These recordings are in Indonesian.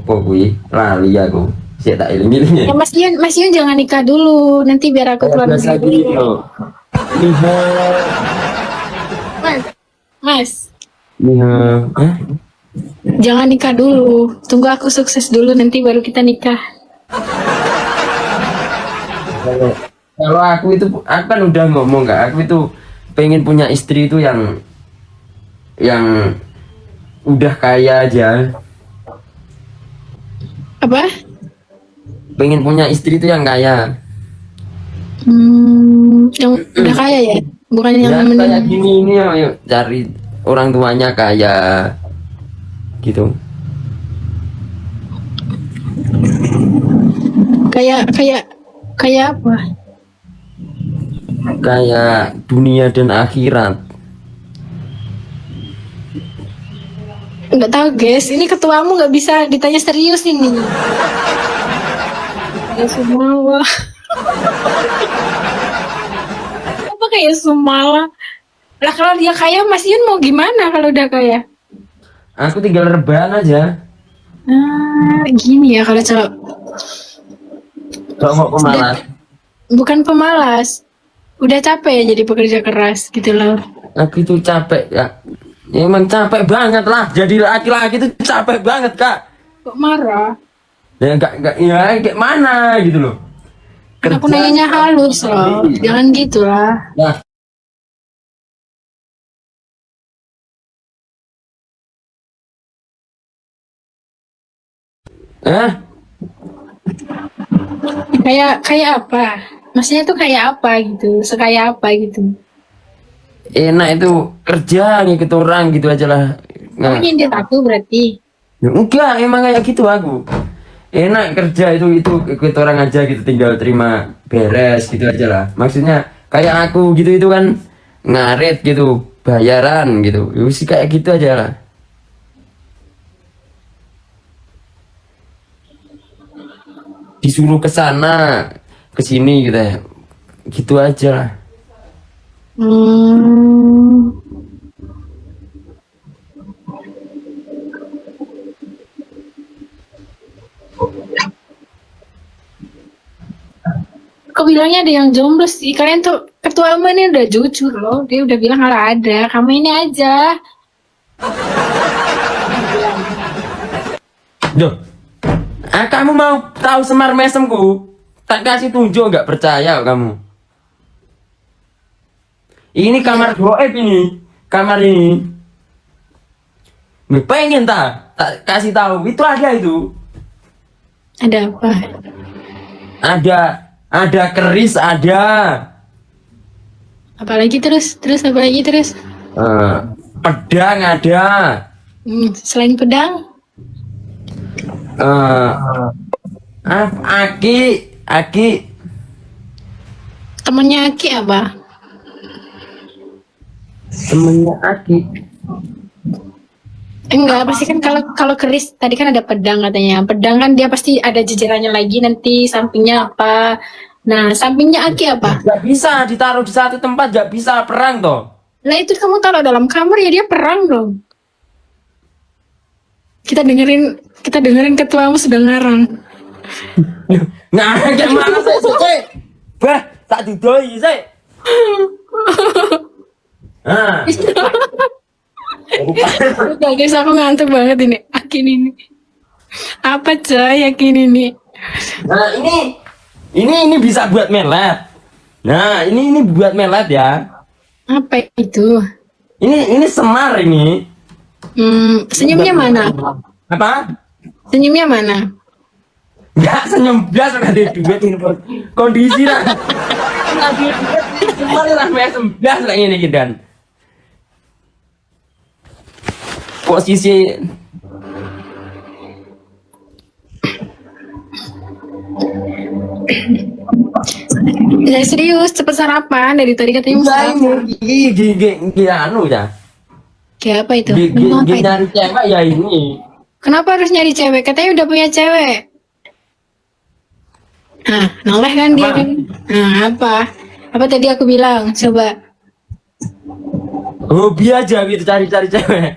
Opo kuwi lali aku. Sik tak eling-eling. Ya Mas Yun jangan nikah dulu, nanti biar aku Kayak keluar biasa negeri gitu. dulu. Niha, Mas, Mas, niha. Hah? jangan nikah dulu. Tunggu aku sukses dulu, nanti baru kita nikah. Kalau kalau aku kan udah ngomong Kak, aku itu pengen punya istri itu yang udah kaya aja. Apa? Pengen punya istri itu yang kaya. Yang udah kaya ya? Bukan yang Ya kayak mending. gini ini ayo cari orang tuanya kaya gitu. Kayak kayak kayak apa? Kayak dunia dan akhirat. Nggak tahu guys, ini ketuamu nggak bisa ditanya serius ini. Ya semua. Apa kayak Sumala? Lah kalau dia kaya, Mas Yun mau gimana kalau udah kaya? Aku tinggal rebahan aja. Gini ya kalau cowok. Kalau mau pemalas. Bukan pemalas. Udah capek ya jadi pekerja keras gitu loh. Aku itu capek ya. Ya, emang capek banget lah. Jadi laki-laki itu capek banget Kak. Kok marah? Ya enggak ya kayak mana gitu loh. Kan aku nanyanya halus loh. Jangan gitu lah. Nah, eh Kayak apa? Maksudnya tuh kayak apa gitu? Sekaya apa gitu? enak itu kerja ngikut orang gitu aja lah. Kamu Nah, nyindir aku berarti? ya enggak emang kayak gitu aku. Enak kerja itu ikut orang aja gitu tinggal terima beres gitu aja lah. Maksudnya kayak aku gitu itu kan ngaret gitu bayaran gitu. Ya sih kayak gitu aja lah. Disuruh ke sana ke sini gitu ya. Gitu aja lah. Hmm. Kok bilangnya ada yang jomblo sih? Kalian tuh ketua ini udah jujur loh. Dia udah bilang kalau ada. Kamu ini aja. Loh, kamu mau tahu semar mesemku? Tak kasih tunjuk nggak percaya kamu. Ini kamar goib ini. Kamar ini. Nih, pengen tak kasih tahu. Itu ada itu. Ada apa? Ada keris ada. Apalagi terus apalagi terus? Eh, pedang ada. Selain pedang, Eh, aki temennya Aki apa? temennya aki. Enggak, pasti kan kalau kalau keris tadi kan ada pedang katanya. Pedang kan dia pasti ada jejerannya lagi nanti sampingnya apa. Nah, sampingnya Aki apa? Gak bisa ditaruh di satu tempat, gak bisa perang toh. Lah itu kamu taruh dalam kamar ya dia perang dong. Kita dengerin ketuamu sedang ngarang. Nah, kayak mana sih? Bah, tak didoi sih. Nah, Udah guys, aku ngantuk banget ini. Akin ini. Apa coy Akin ini? nah ini bisa buat melet. Nah, ini buat melet ya. Apa itu? Ini semar ini. Senyumnya mana? Apa? Senyumnya mana? Enggak senyum bias udah ada duit ini kondisi lah. Lagi duit semar lah mesem bias lah ini dan posisi Ya serius, cepet sarapan. Dari tadi katanya mau enggak sarapan. ini gigi anu ya. Kayak apa itu? Gigi Mau apa itu? nyari cewek ya ini. Kenapa harus nyari cewek? Katanya udah punya cewek. Nah, noleh kan dia Apa? kan? Nah, apa? Apa tadi aku bilang? Coba. Hobi aja gitu cari-cari cewek.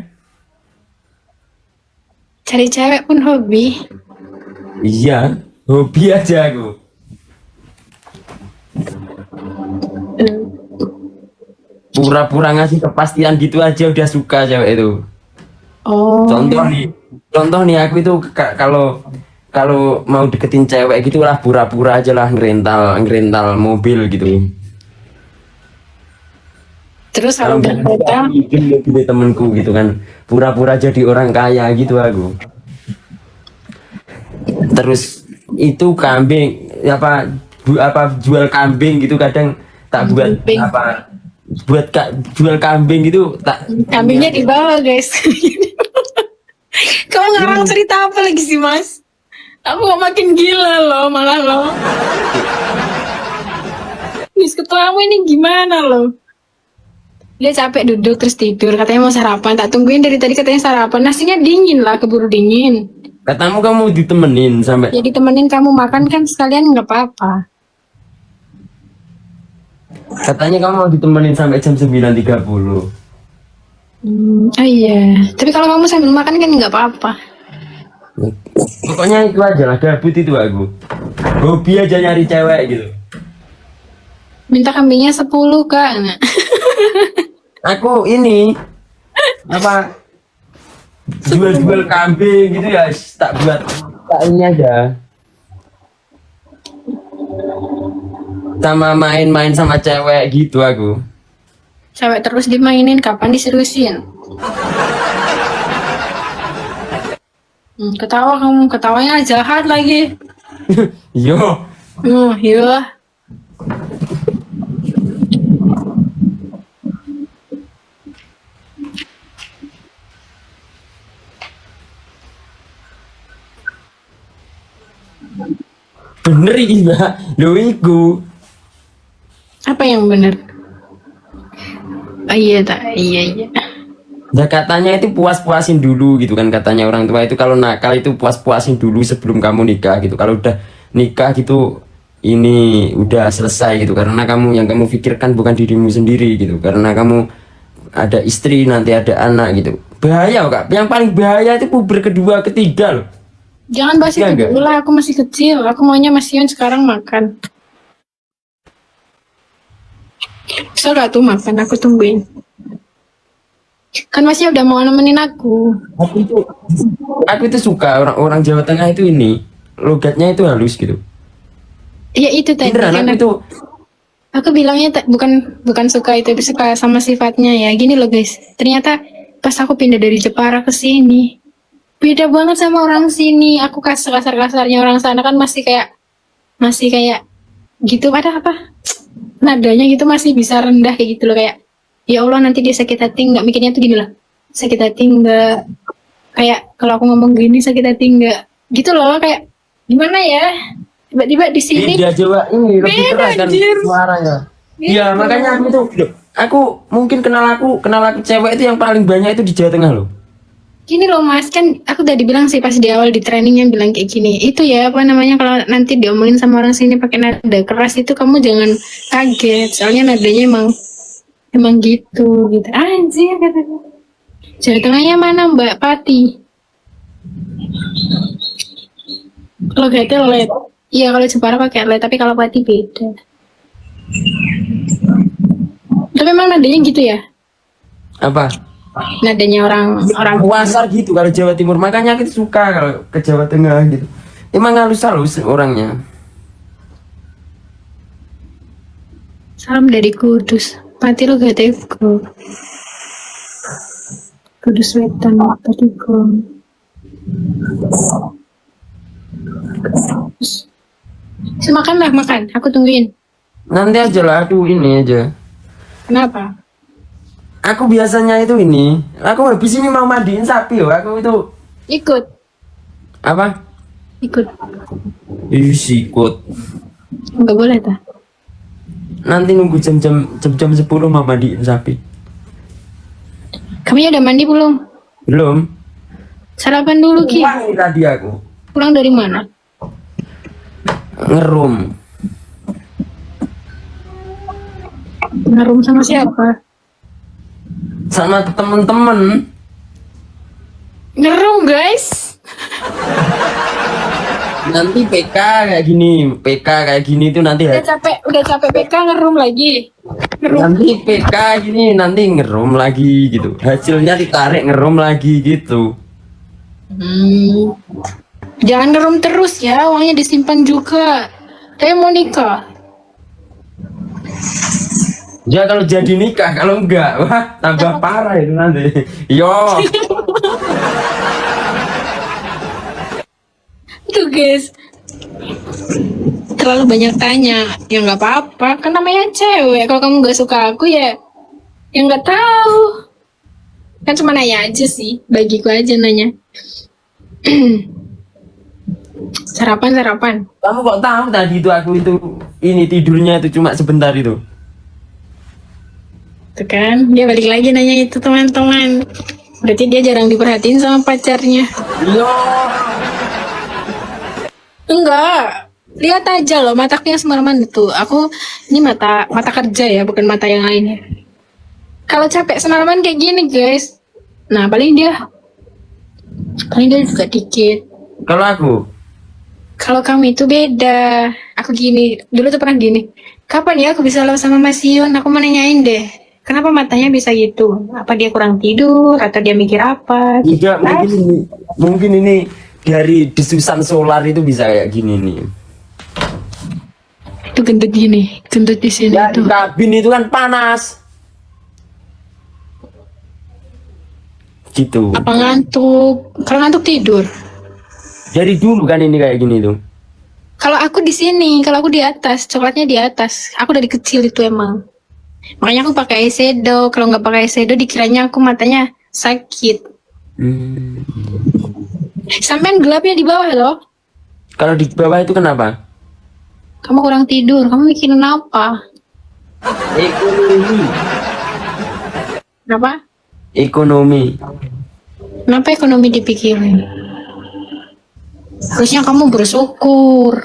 Cari cewek pun hobi. Iya, hobi aja aku. Hmm. Pura-pura ngasih kepastian gitu aja udah suka cewek itu. Oh. Contoh nih aku itu kalau kalau mau deketin cewek gitu lah pura-pura aja lah ngerental mobil gitu. Terus Kalau kalau udah nggak datang, mobil temenku gitu kan, pura-pura jadi orang kaya gitu aku. Terus itu kambing apa jual kambing gitu kadang tak buat Kambing. apa jual kambing gitu tak kambingnya dibawa guys. Kamu ngarang cerita apa lagi sih mas? Aku kok makin gila loh malah loh. Bis ketuamu ini gimana loh? Dia capek duduk terus tidur katanya mau sarapan, tak tungguin dari tadi katanya sarapan, nasinya dingin lah, keburu dingin. katamu kamu ditemenin sampai Jadi temenin kamu makan kan sekalian nggak apa-apa. katanya kamu mau ditemenin sampai jam 9.30. Oh iya, tapi kalau kamu sambil makan kan nggak apa-apa. Pokoknya itu aja lah gabut itu aku. Hobi aja nyari cewek gitu. Minta kambingnya 10 kak. Nah. Aku ini apa jual-jual kambing gitu ya tak buat tak ini aja. Sama main-main sama cewek gitu aku. Cewek terus dimainin, kapan diseriusin? Ketawa kamu, ketawanya jahat lagi. Yo, Iya. bener iki Mbak. Lho iku. Apa yang benar? Iya tak, iya. Ya katanya itu puas-puasin dulu gitu kan katanya orang tua itu kalau nakal itu puas-puasin dulu sebelum kamu nikah gitu. Kalau udah nikah gitu ini udah selesai gitu karena kamu yang kamu pikirkan bukan dirimu sendiri gitu karena kamu ada istri nanti ada anak gitu. Bahaya Kak. Yang paling bahaya itu puber kedua ketiga loh. Jangan bahas Iya itu enggak? dulu lah, aku masih kecil. Aku maunya Mas Yon sekarang makan. Bisa gak tuh makan, aku tungguin. Kan masih udah mau nemenin aku. Aku itu suka orang-orang Jawa Tengah itu ini logatnya itu halus gitu. Ya itu tadi Beneran kan aku itu aku bilangnya bukan suka itu, tapi suka sama sifatnya ya. Gini loh guys, ternyata pas aku pindah dari Jepara ke sini, beda banget sama orang sini. Aku kasar-kasarnya orang sana kan masih kayak gitu, ada apa? Nadanya gitu masih bisa rendah kayak gitu loh, kayak ya Allah nanti dia sakit hati nggak, mikirnya tuh gini loh. Sakit hati nggak, kayak kalau aku ngomong gini sakit hati nggak gitu loh, kayak gimana ya? Tiba-tiba di sini beda Jawa ini lebih beda, keras kan anjir. suaranya. Gitu. Iya makanya aku tuh loh, aku mungkin kenal aku cewek itu yang paling banyak itu di Jawa Tengah loh. Gini loh mas, kan aku udah dibilang sih pas di awal di trainingnya bilang kayak gini. Itu ya apa namanya, kalau nanti diomongin sama orang sini pakai nada keras itu kamu jangan kaget. Soalnya nadanya emang gitu. Anjir kataku. Jawa Tengahnya mana Mbak Pati? Kalau gatel led. Iya kalau Jepara pakai led, tapi kalau Pati beda. Tapi memang nadanya gitu ya? Apa? Nadanya orang Wasar gitu kalau Jawa Timur makanya aku tuh suka kalau ke Jawa Tengah gitu. Emang halus-halus orangnya. Salam dari Kudus. Pati lo gak teko. Kudus Wetan, Pati Gom. Makan. Aku tungguin. Nanti aja lah aku ini aja. Kenapa? Aku biasanya itu ini, aku habis ini mau mandiin sapi loh. Aku itu Ikut. apa? Ikut. Sikut. Enggak boleh ta? Nanti nunggu jam 10 mau mandiin sapi. Kamu udah mandi belum? Belum. Sarapan dulu Ki. Wangi tadi aku Pulang dari mana? ngerum. Ngarum sama siapa? Sama temen-temen. Ngerum guys. nanti PK kayak gini tuh nanti Udah capek PK ngerum lagi. Ngerum. nanti PK gini nanti ngerum lagi gitu. Hasilnya ditarik ngerum lagi gitu. Jangan ngerum terus ya, uangnya disimpan juga. Saya mau nikah. Ya kalau jadi nikah, kalau enggak, wah tambah parah itu nanti. Yo. Tuh guys, terlalu banyak tanya. Ya nggak apa-apa, kan namanya cewek. Kalau kamu nggak suka aku ya nggak tahu. Kan cuma nanya aja sih, bagiku aja nanya. Sarapan. Kamu kok tahu tadi itu aku itu ini tidurnya itu cuma sebentar itu. Tuh kan, dia balik lagi nanya itu teman-teman. Berarti dia jarang diperhatiin sama pacarnya. Yo. Enggak, lihat aja loh mataku yang semalaman itu. Aku ini mata kerja ya, bukan mata yang lainnya. Kalau capek semalaman kayak gini guys, nah paling dia juga dikit. Kalau kamu itu beda. Aku gini, dulu tuh pernah gini. Kapan ya aku bisa love sama Mas Yun? Aku mau nanyain deh. Kenapa matanya bisa gitu? Apa dia kurang tidur atau dia mikir apa? Enggak, mungkin ini dari desusan solar itu bisa kayak gini nih. Itu gendut gini, gendut di sini Ya, tuh. di kabin itu kan panas. Gitu. Apa ngantuk? Kalau ngantuk tidur. Dari dulu kan ini kayak gini tuh. Kalau aku di sini, kalau aku di atas, coklatnya di atas. Aku dari kecil itu emang. Makanya aku pakai eyeshadow. Kalau nggak pakai eyeshadow, dikiranya aku matanya sakit. Sampean gelapnya di bawah loh. Kalau di bawah itu kenapa? Kamu kurang tidur. Kamu mikirin apa? Ekonomi. Kenapa? Ekonomi. Kenapa ekonomi dipikirin? Harusnya kamu bersyukur.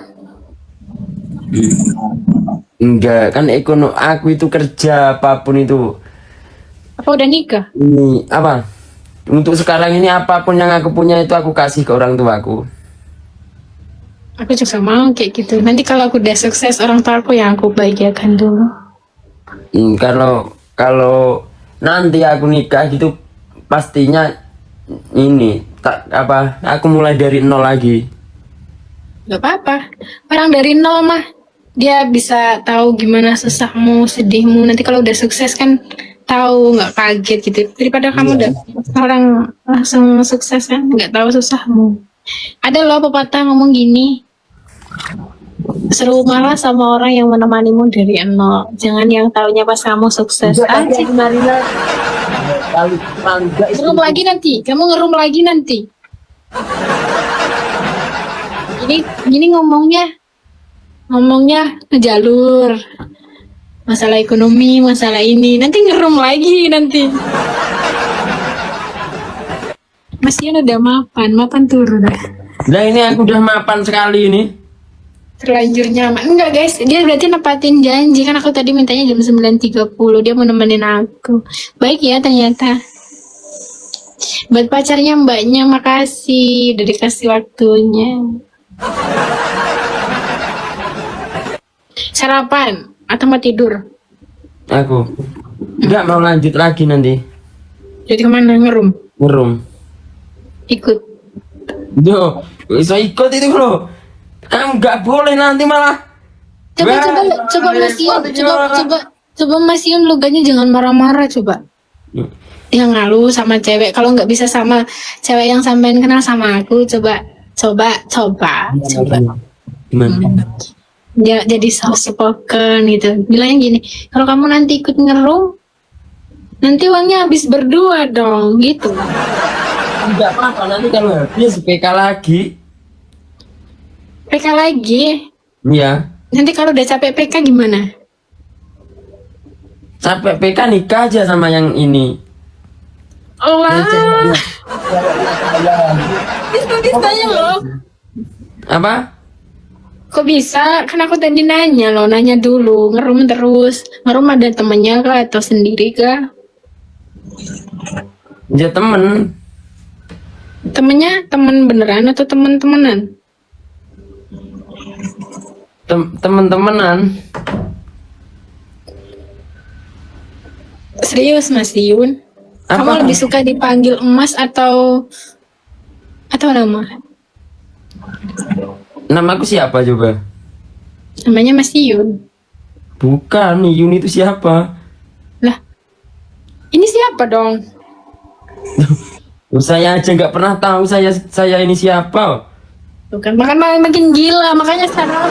Enggak, kan aku itu kerja apapun itu. Apa udah nikah? Ini apa? Untuk sekarang ini apapun yang aku punya itu aku kasih ke orang tuaku. Aku juga mau kayak gitu. Nanti kalau aku udah sukses, orang tua aku yang aku bahagiakan dulu. Kalau nanti aku nikah gitu pastinya ini aku mulai dari nol lagi. Gak apa-apa. Orang dari nol mah dia bisa tahu gimana susahmu, sedihmu. Nanti kalau udah sukses kan tahu, nggak kaget gitu. Daripada kamu udah orang langsung sukses kan, nggak tahu susahmu. Ada loh pepatah ngomong gini. Seru malah sama orang yang menemanimu dari nol. Jangan yang taunya pas kamu sukses. Ngerum lagi nanti. Kamu ngerum lagi nanti. Gini ngomongnya ngejalur. Masalah ekonomi, masalah ini. Nanti ngerum lagi nanti. Mas Ian udah mapan turun. Nah ini aku udah mapan sekali ini. Terlanjur nyaman. Enggak guys, dia berarti nepatin janji. Kan aku tadi mintanya jam 9.30. Dia mau nemenin aku. Baik ya ternyata. Buat pacarnya mbaknya makasih. Udah dikasih waktunya. Sarapan atau mau tidur? Aku nggak mau lanjut lagi nanti. Jadi kemana? Ngerum. Ikut. Duh, bisa ikut itu loh. Kamu nggak boleh nanti malah. Coba Mas Yun loganya jangan marah-marah coba. Yang ngalu sama cewek. Kalau nggak bisa sama cewek yang sampean kenal sama aku, coba. Gimana? Dia jadi soft spoken gitu. Bilangnya gini, kalau kamu nanti ikut ngerum, nanti uangnya habis berdua dong, gitu. Enggak apa-apa, nanti kalau habis PK lagi. PK lagi? Iya. Nanti kalau udah capek PK gimana? Capek PK nikah aja sama yang ini. Wah. Tanya loh. Apa? Kok bisa? Kan aku tadi nanya dulu. Ngerum terus. Ngerum ada temennya kah atau sendiri kah? Ya temen. Temennya temen beneran atau temen-temenan? temen-temenan. Serius Mas Yun? Kamu Apa? lebih suka dipanggil emas atau nama? Namaku siapa coba? Namanya Mas Yun. Bukan, Yun itu siapa? Lah, ini siapa dong? Saya aja nggak pernah tahu saya ini siapa. Bukan, makin gila, makanya sarapan.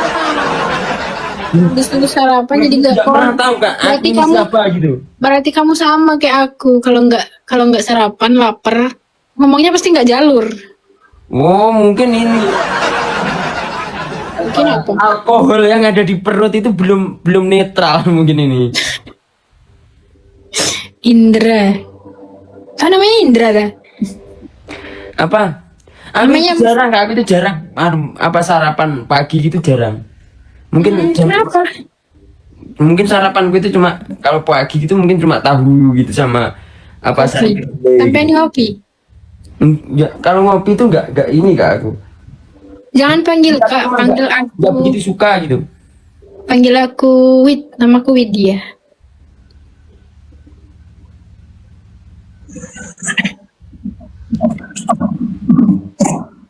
Tunggu sarapan jadi Nggak gak pernah tahu kak, aku Berarti ini kamu siapa gitu. berarti kamu sama kayak aku. Kalau nggak sarapan lapar, ngomongnya pasti nggak jalur. Oh mungkin ini Mungkin apa? alkohol yang ada di perut itu belum netral mungkin ini. Indra. Oh, namanya Indra dah. Apa? Aku Namanya- itu jarang kak, aku itu jarang apa sarapan pagi gitu jarang. Mungkin Kenapa? mungkin sarapanku itu cuma kalau pagi gitu mungkin cuma tahu gitu sama apa Kopi. sayur. Sampai ngopi. Ya, kalau ngopi itu nggak ini kak aku. Jangan panggil Kak, panggil Nggak aku. begitu suka gitu. Panggil aku Wid, namaku Widya.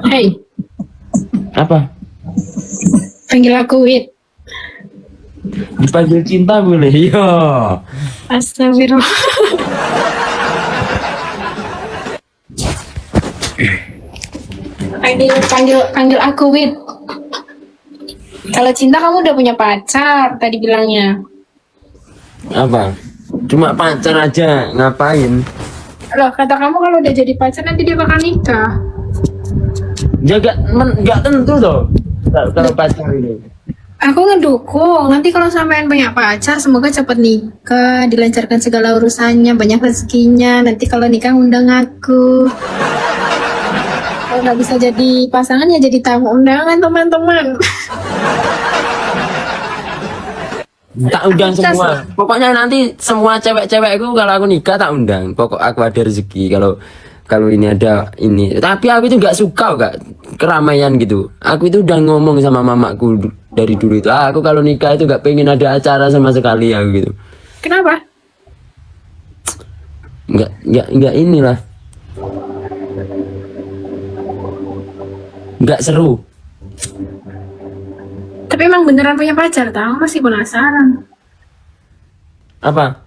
Hey, Apa? panggil aku Wid. Dipanggil cinta boleh? Yo. Astagfirullah. panggil aku Wid. Kalau cinta kamu udah punya pacar, tadi bilangnya. Apa? Cuma pacar aja, ngapain? Loh, kata kamu kalau udah jadi pacar nanti dia bakal nikah. Ya nggak tentu loh. Kalau pacar ini. Aku ngedukung. Nanti kalau sampean punya pacar, semoga cepat nikah, dilancarkan segala urusannya, banyak rezekinya. Nanti kalau nikah undang aku. Kalau nggak bisa jadi pasangan ya jadi tamu undangan teman-teman. Tak undang semua. Pokoknya nanti semua cewek-cewekku kalau aku nikah tak undang. Pokok aku ada rezeki kalau ini ada ini. Tapi aku itu nggak suka kak keramaian gitu. Aku itu udah ngomong sama mamaku dari dulu itu. Aku kalau nikah itu nggak pengen ada acara sama sekali aku gitu. Kenapa? Nggak inilah. Nggak seru. Tapi emang beneran punya pacar, tahu? Masih penasaran. Apa?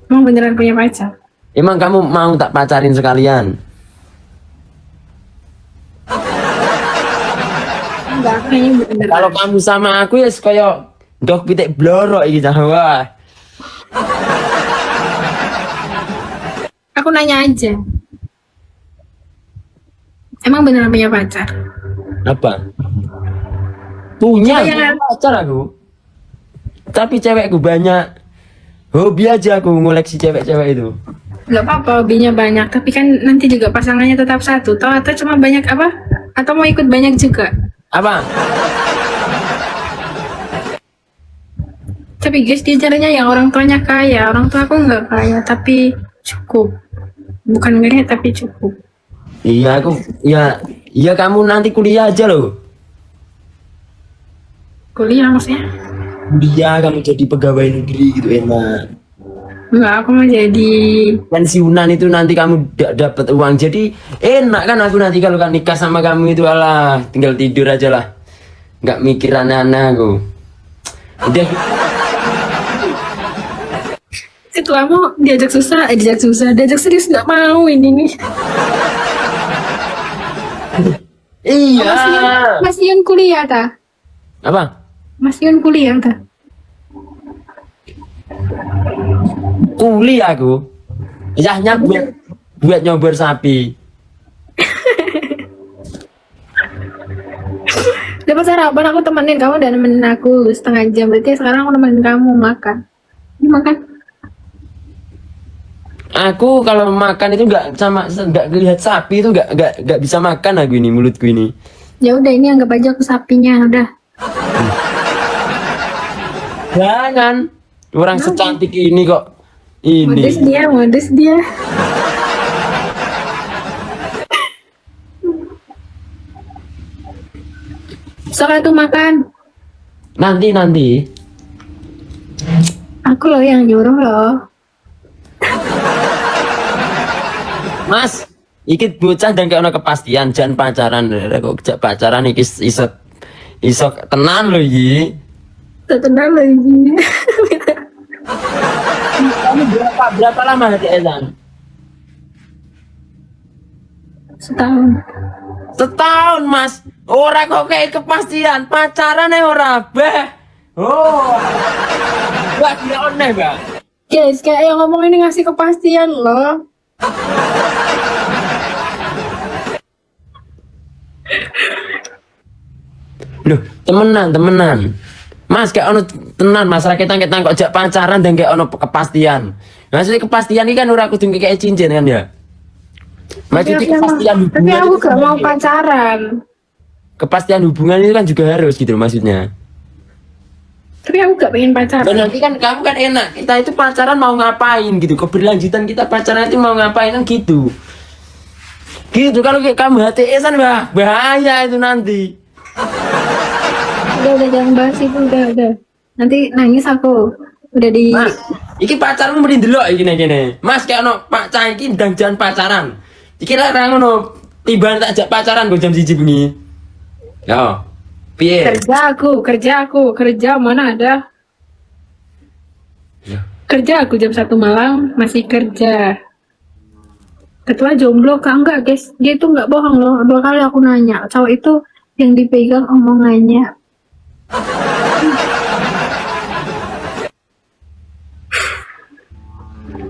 Emang beneran punya pacar? Emang kamu mau tak pacarin sekalian? Enggak, kayaknya beneran. Kalau kamu sama aku ya kaya dok pitik bloro iki Jawa. Aku nanya aja. Emang beneran punya pacar? Apa? Punya Jangan. pacar aku. Tapi cewekku banyak. Hobi aja aku ngoleksi cewek-cewek itu. Gak apa-apa, hobinya banyak. Tapi kan nanti juga pasangannya tetap satu. Atau cuma banyak apa? Atau mau ikut banyak juga? Apa? Tapi guys, dia caranya yang orang tuanya kaya. Orang tua aku nggak kaya, tapi cukup. Bukan kaya, tapi cukup. Iya aku ya kamu nanti kuliah aja loh. Kuliah maksudnya? Kuliah kamu jadi pegawai negeri gitu enak. Enggak, aku mau jadi... Pensiunan itu nanti kamu dapat uang jadi enak kan aku nanti kalau kan nikah sama kamu itu alah tinggal tidur aja lah nggak mikir aneh-aneh aku udah Itu kamu diajak diajak serius nggak mau ini nih. iya Mas Yun kuliah ta? apa Mas Yun kuliah ta? kuliah aku yahnya buat nyobor sapi. Dapat sarapan aku temenin kamu dan nemenin aku setengah jam. Berarti sekarang aku nemenin kamu makan. Ini makan. Aku kalau makan itu nggak lihat sapi itu nggak bisa makan aku ini mulutku ini. Ya udah ini anggap aja aku sapinya udah. Jangan orang secantik ini kok Modus ini. dia. Sok tuh makan. Nanti. Aku loh yang nyuruh loh. Mas, iki bocah dan kayak ono kepastian jangan pacaran. Kok jak pacaran iki iso tenan lho iki. Tenang lagi. Kamu berapa lama HTS-an? Setahun, Mas. Ora kok kayak kepastian pacaran ora, Bah. Oh. Wah, dia aneh, Bah. Guys, kayak yang ngomong ini ngasih kepastian loh. Loh, temenan. Mas, kayak ono tenan masalah kita kok jak pacaran dan kayak ono kepastian. Maksudnya kepastian ini kan ora kudu kayak cincin kan ya. Maksudnya kepastian Tapi hubungan aku itu gak kan mau gitu. pacaran. Kepastian hubungan itu kan juga harus gitu loh maksudnya. Tapi aku gak pengen pacaran. Dan nanti kan kamu kan enak, kita itu pacaran mau ngapain gitu, keberlanjutan kita pacaran itu mau ngapain kan gitu. Gitu kalau kayak kamu HTS-an bahaya itu nanti. Udah jangan bahas itu, udah. Nanti nangis aku. Udah di... Mas, iki pacarmu mending delok iki gini. Mas kayak ono pacar iki ndang jangan pacaran. Iki lah ra ngono, tiba tak ajak pacaran kok jam 1 bengi. Yo. Piye? Kerja mana ada. Ya. Kerja aku jam 1 malam masih kerja. Ketua jomblo kah? Enggak guys, dia itu nggak bohong loh. 2 kali aku nanya, cowok itu yang dipegang omongannya.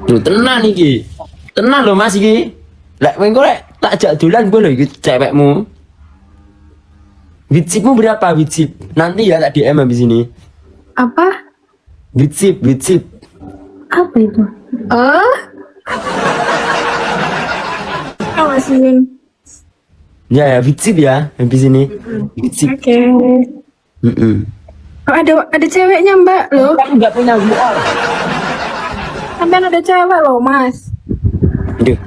Duh, tenan iki. Tenan lho Mas iki. Lek kowe kok lek tak ajak dolan kowe lho iki cewekmu. Witsipmu berapa witsip? Nanti ya tak DM habis ini. Apa? Witsip. Apa itu? Oh? Awasin. Ya, witsip ya habis ini. Witsip. Oke. Oh, ada ceweknya Mbak loh. Kamu nggak punya WR. Sampai ada cewek loh Mas. Aduh.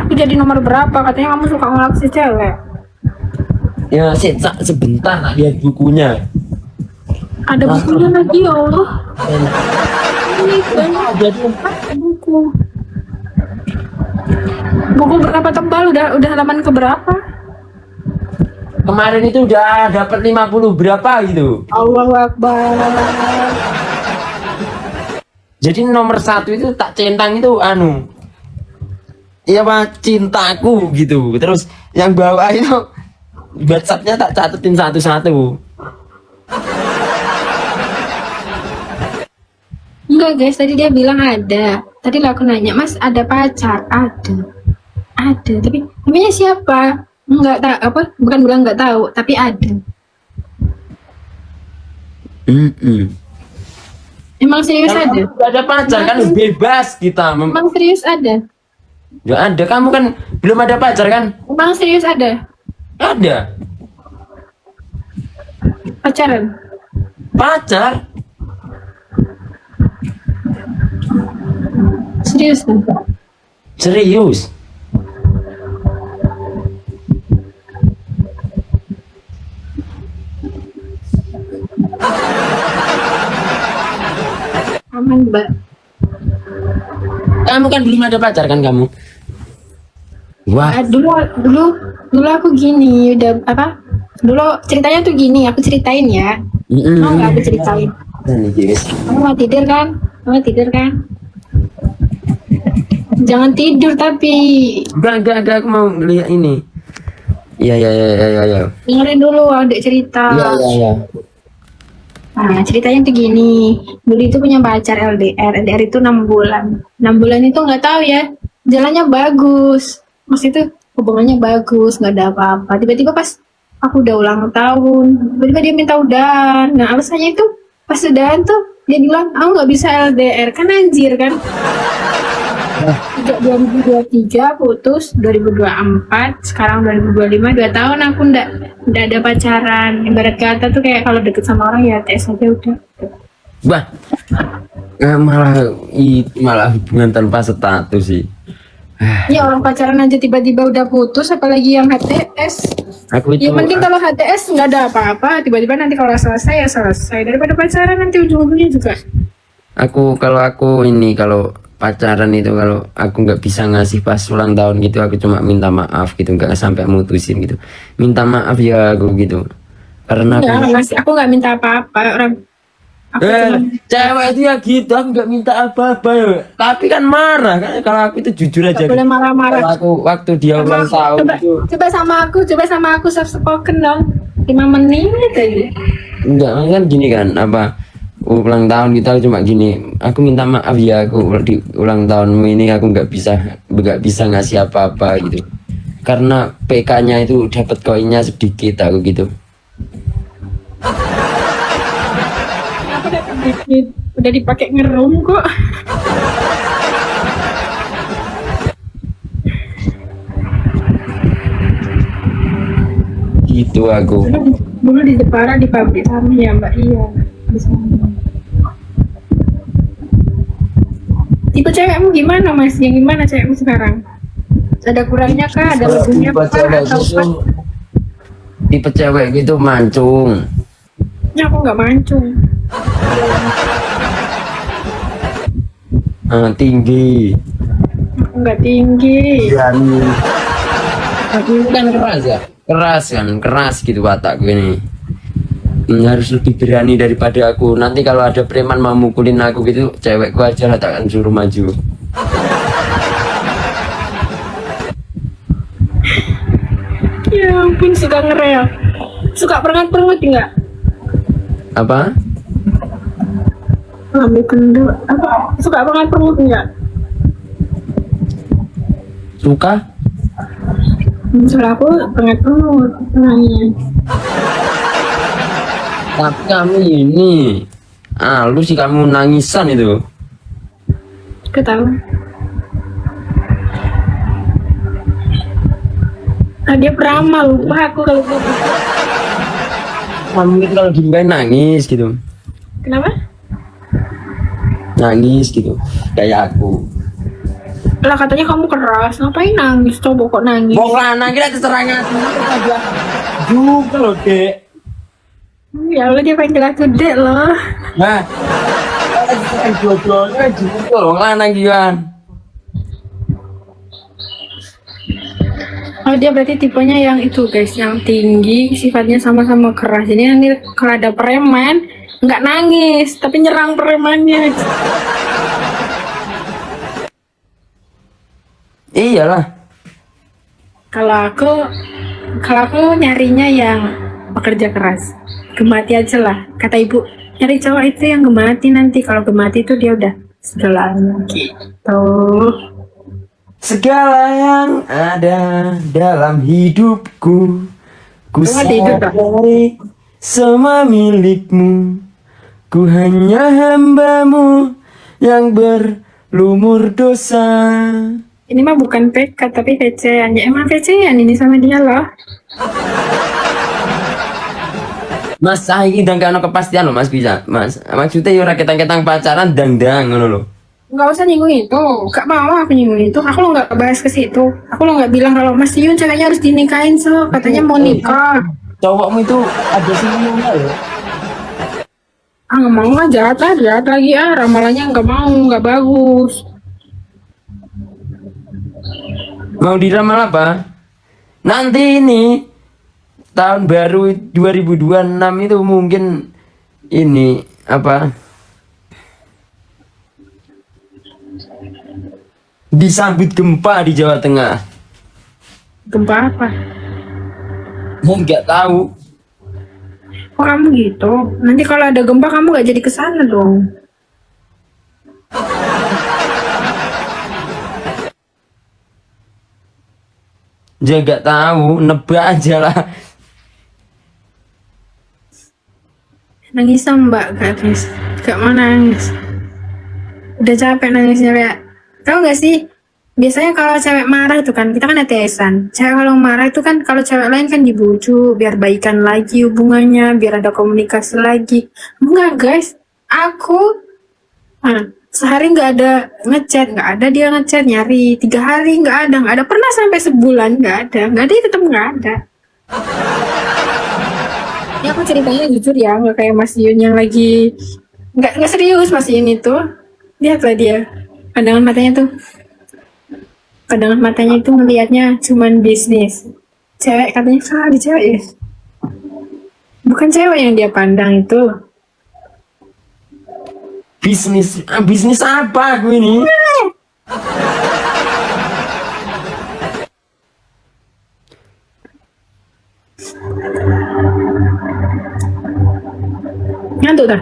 Aku jadi nomor berapa? Katanya kamu suka ngelaksi cewek. Ya, sebentar tak lihat bukunya. Ada bukunya lagi ya Allah. Ini banyak Jadi buku. Buku berapa tebal? Udah halaman keberapa? kemarin itu udah dapat 50 berapa gitu. Allahu Akbar. Jadi nomor 1 itu tak centang itu anu. Iya Pak, cintaku gitu. Terus yang bawah itu WhatsApp-nya tak catetin satu-satu. Enggak guys, tadi dia bilang ada. Tadi lah aku nanya, Mas ada pacar? Ada. Tapi namanya siapa? Enggak tahu apa? Bukan bilang enggak tahu, tapi ada. Emang serius ada? Gak ada pacar kan bebas kita. Emang serius ada? Gak ada, kamu kan belum ada pacar kan? Emang serius ada? Ada. Pacaran? Pacar? Serius kan? Serius. Aman Mbak. Kamu kan belum ada pacar kan kamu? Wah. Dulu aku gini, udah apa? Dulu ceritanya tuh gini, aku ceritain ya. Mau nggak aku ceritain? Kamu mau tidur kan? Jangan tidur tapi Enggak, aku mau lihat ini. Iya. dengerin dulu adek cerita. Iya. Nah, ceritanya tuh gini. Dulu itu punya pacar LDR. LDR itu 6 bulan. 6 bulan itu nggak tahu ya. Jalannya bagus. Maksud itu hubungannya bagus, nggak ada apa-apa. Tiba-tiba pas aku udah ulang tahun, tiba-tiba dia minta udahan. Nah, alasannya itu pas udahan tuh dia bilang, aku nggak bisa LDR. Kan anjir kan. Sejak 2023 putus, 2024, sekarang 2025, 2 tahun aku nggak ada pacaran. Ibarat kata tuh kayak kalau deket sama orang ya tes aja udah. Wah. Malah hubungan tanpa status sih. Ya orang pacaran aja tiba-tiba udah putus, apalagi yang HTS. Aku itu Ya penting kalau HTS nggak ada apa-apa, tiba-tiba nanti kalau selesai ya selesai. Daripada pacaran nanti ujung-ujungnya juga. kalau aku ini kalau pacaran itu kalau aku nggak bisa ngasih pas ulang tahun gitu, aku cuma minta maaf gitu, nggak sampai mutusin gitu. Minta maaf ya aku gitu. Karena aku Enggak, masih aku nggak minta apa-apa orang. Aku cuma cewek itu ya gitu, aku nggak minta apa-apa ya. Tapi kan marah kan kalau aku itu jujur aja. nggak boleh Gitu. marah-marah. Kalau aku waktu dia ulang tahun Coba, itu coba sama aku soft spoken dong. 5 menit aja. enggak kan gini kan apa ulang tahun kita cuma gini, aku minta maaf ya aku di ulang tahunmu ini aku nggak bisa ngasih apa-apa gitu karena PK-nya itu dapat koinnya sedikit aku gitu. Aku udah dipakai ngerum kok. Gitu aku. Dulu di Jepara di pabrik kami ya Mbak, iya di sana. Tipe cewekmu gimana Mas? Yang gimana cewekmu sekarang? Ada kurangnya kah? Ada lebihnya Tipe kah? cewek Atau gitu, tipe cewek gitu mancung. ya aku nggak mancung. Tinggi, Aku nggak tinggi. berani. Aku kan keras gitu watakku ini. Harus lebih berani daripada aku. Nanti kalau ada preman mau mukulin aku gitu, cewekku aja lah takkan suruh maju. Ya ampun, suka ngerel. Suka perengat-perengut nggak? Apa? Ambil kendor. Apa? Suka perengat-perengut nggak? Suka? Soal aku perengat-perengut. Nanya. Tapi kamu ini, lu sih kamu nangisan itu. Ketawa. Ah, dia peramal, lupa aku kalau gitu. Kamu itu kalau dimarahin nangis gitu, Kenapa? nangis gitu, kayak aku. Lah katanya kamu keras, ngapain nangis? Coba kok nangis? Mau lanang kita terserah ngaku aja. Juga loh dek. Ya Allah, dia pengen aku dek loh. Nah, dua-duanya juga loh lanang gimana? Oh, dia berarti tipenya yang itu guys, yang tinggi, sifatnya sama-sama keras. Jadi nanti kalau ada preman, nggak nangis, tapi nyerang premannya. Iyalah. Kalau aku nyarinya yang pekerja keras, gemati aja lah. Kata ibu, nyari cowok itu yang gemati, nanti kalau gemati itu dia udah segalanya gitu. Segala yang ada dalam hidupku, ku Cuma tidur, Kak. sadari semua milikmu. Ku hanya hambamu yang berlumur dosa. Ini mah bukan PK tapi VC-an. Ya emang VC-an ini sama dia loh. Mas saiki ndang ono kepastian loh Mas bisa. Mas, maksudnya yo ora ketang-ketang pacaran dang-dang ngono lho. Nggak usah nyinggung itu, gak mau aku nyinggung itu. Aku lo nggak bahas ke situ. Aku lo nggak bilang kalau Mas Yun ceweknya harus dinikahin, so katanya mau nikah. Cowokmu itu ada semuanya loh. Ah nggak mau ah, jahat lagi ah, ramalannya nggak mau, nggak bagus. Mau diramal apa? Nanti ini tahun baru 2026 itu mungkin ini apa? Disambut gempa di Jawa Tengah. Gempa apa? Nggak tahu. Kok kamu gitu? Nanti kalau ada gempa kamu nggak jadi kesana dong. Dia nggak tahu, nebak aja lah. Nangis sama mbak, gak mau nangis. Udah capek nangisnya kayak. Tahu nggak sih? Biasanya kalau cewek marah itu kan, kita kan ATS-an. Cewek kalau marah itu kan, kalau cewek lain kan dibujuk, biar baikan lagi hubungannya, biar ada komunikasi lagi. Enggak guys, aku sehari nggak ada ngechat, nggak ada dia ngechat, nyari 3 hari nggak ada, pernah sampai sebulan nggak ada, dia tetap nggak ada. Ya aku ceritanya jujur ya, nggak kayak Mas Yun yang lagi nggak serius. Mas Yun itu lihatlah dia, pandangan matanya tuh, pandangan matanya itu melihatnya cuman bisnis. Cewek katanya kali cewek ya, bukan cewek yang dia pandang itu. Bisnis apa aku ini? Ngantuk dah.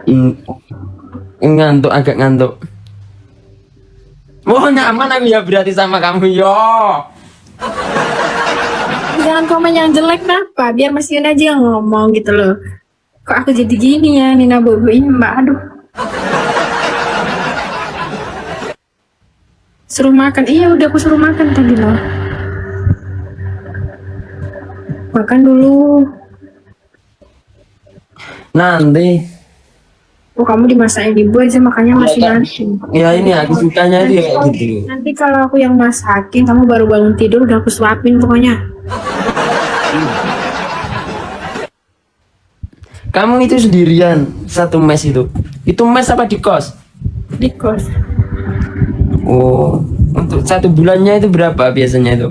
In- Ngantuk, agak ngantuk. Oh nyaman aku ya berarti sama kamu yo. Jangan komen yang jelek kenapa? Biar Mas Yun aja yang ngomong gitu loh. Kok aku jadi gini ya, Nina boboin Mbak, aduh. Suruh makan, iya udah aku suruh makan tadi loh. Makan dulu. Nanti. Oh kamu dimasakin ibu aja makanya masih nanti. Ya ini aku sukanya itu ya kayak gitu. Nanti kalau aku yang masakin, kamu baru bangun tidur udah aku suapin pokoknya. Kamu itu sendirian satu mes itu? Itu mes apa di kos? Di kos. Oh, untuk satu bulannya itu berapa biasanya itu?